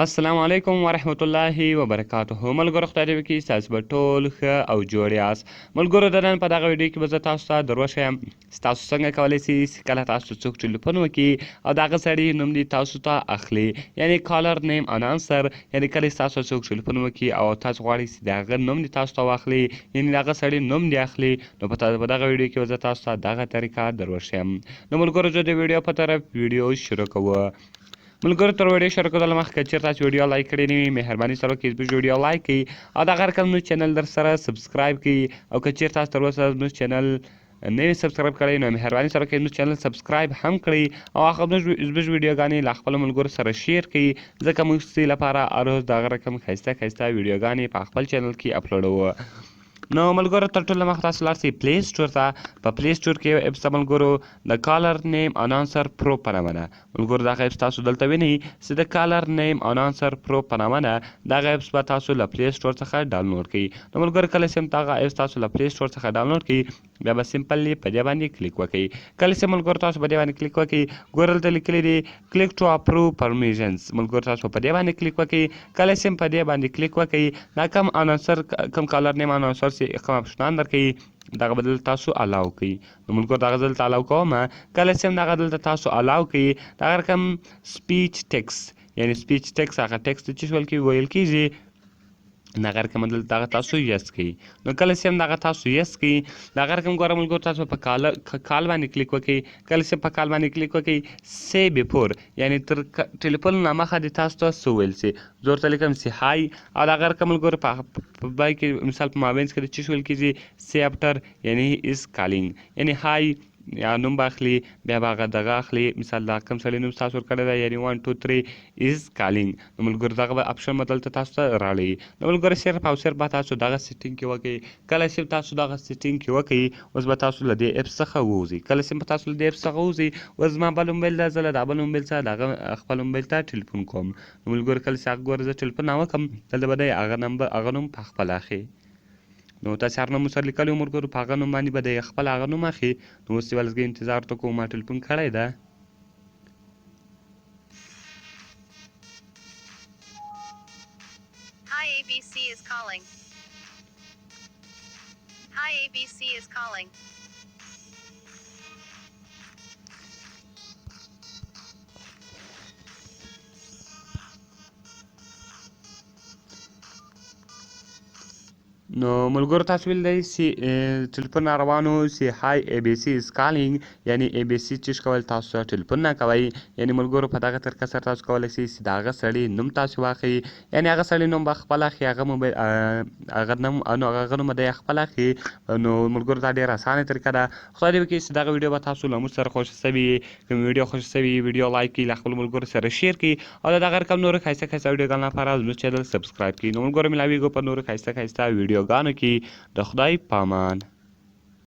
السلام علیکم ورحمت الله وبرکاته. ملګرو خدای دې وکړي ستاسو به ټول ښه او جوړ یاست. ملګرو د نن په دغه ویډیو کې به زه تاسو ته در وښیم ستاسو څنګه کولی سئ چې کله تاسو څوک ټلیفون وکړي او د هغه سړي نوم دې تاسو ته اخلي، یعنې کالر نیم انانسر، یعنې کله چې تاسو څوک ټلیفون وکړي او تاسو غواړئ چې د هغه نوم دې تاسو ته واخلي، یعنې د هغه سړي نوم دې اخلي، نو په دغه ویډیو کې به زه تاسو ته دغه طریقه در وښیم. نو ملګرو زه د ویډیو په طرف ویډیو شروع کوو. ملګرو تر ویډیو شروع کېدلو مخکې که چېرته تاسو ویډیو لایک کړې نه وي مهرباني سره وکړئ زموږ ویډیو لایک کړئ او دغه رقم زموږ چینل در سره سبسکرایب کړئ او که چېرته تاسو تر اوسه زموږ چینل نه وي سبسکرایب کړی نو مهرباني سره وکړئ زموږ چینل سبسکرایب هم کړئ او هغه زموږ ویډیوګانې له خپلو ملګرو سره شیر کړئ ځکه موږ ستاسو لپاره هر روز دغه رقم ښایسته ښایسته ویډیوګانې په خپل چینل کې اپلوډوو. نو ملګرو تر ټولو مخکې تاسو لاړ شئ پلی سټور ته. په پلی سټور کې یو اپس ده ملګرو د کالر نیم انانسر پرو په نامه ده. ملګرو دغه اپس تاسو دلته وینئ چې د کالر نیم انانسر پرو په نامه ده. دغه اپس به تاسو له پلی سټور څخه ډاونلوډ کړئ. نو ملګرو کله چې دغه اپس تاسو له پلی سټور څخه ډاونلوډ کړئ بیا به سمپلي په دې باندې کلیک وکړئ. کله چې ملګرو تاسو په دې باندې کلیک وکړئ ګورئ دلته لیکلي دي کلیک ټو اپروو پرمیشنز. ملګرو تاسو په دې باندې کلیک وکړئ. کله چې په دې باندې کلیک وکړئ دا کم انانسر کم کالر نیم انانسر چې کوم اپشنان درکوي دغه به دلته تاسو الاو کوئ. نو ملګرو دغه دلته الاو کومه. کله چې دغه دلته تاسو الاو کوئ دغه رقم سپیچ ټکس یعنې سپیچ ټکس هغه ټکس چې ویل کېږي دغه رقم دغه تاسو یس کړئ. نو کله چې دغه تاسو یس کړئ دغه رقم ګوره ملګرو تاسو په کال باندې کلیک وکړئ. کله چې په کال باندې کلیک وکړئ سی بیفور یعنې تر ټلیفون نه مخه دې تاسو ته څه ویل سي. زه ورته لیکم چې های او دغه رقم ملګرو په بای کې مثال په مابینځ کې د څه ویل کېږي سی افټر یعنې از کالینګ یعنې های یا نوم به اخلي بیا به هغه دغه اخلي مثال دا کوم سړي نوم تاسو ورکړی دی یعنې 1 2 3 از کالینګ. نو ملګرو دغه اپشن به دلته تاسو ته راړئ. نو ملګرو صرف او صرف به تاسو دغه سیټینګ کې وکړئ. کله چې تاسو دغه سیټینګ کې وکړئ اوس به تاسو له دې اپس څخه ووځئ. کله چې به تاسو له دې اپس څخه ووځئ اوس زما بل موبایل ده زه له دا بل موبایل څخه دغه خپل موبایل ته ټلیفون کوم. نو ملګرو کله چې هغه ګوره زه ټلیفون راوکړم دلته به دی هغه نوم په خپله اخلي. نو تاسې هر نوم ورسره لیکلی وو ملګرو په هغه نوم باندې به دی خپل هغه نوم اخلي. نو اوس یوه لږ انتظار ورته کوو ما ټلیفون کړی ده. Hi ABC is calling. Hi ABC is calling. نو ملګرو تاسو ویل دی چې ټلیفون را روان و چې های ای بی سی از کالینګ یعنې ای بی سی چې کول تاسو ټلیفون نه کوئ. یعنې ملګرو په دغه طریقه سره تاسو کولی شئ چې د هغه سړي نوم تاسو واخلئ یعنې هغه سړي نوم به خپل اخلي هغه موبایل هغه نوم به دی خپل اخلي. نو ملګرو دا ډېره اسانه طریقه ده. خدای دې وکړي چې دغه ویډیو به تاسو له موږ سره خوښه سوي وي. که مې ویډیو خوښه سوي وي ویډیو لایک کړئ له خپلو ملګرو سره شیر کړئ او د دغه رقم نورو ښایسته ښایسته ویډیوګانو لپاره زموږ چینل سبسکرایب کړئ. نو ملګرو ملاویږو په نورو ښایسته ښایسته ویډیوګانو کې د خدای په امان.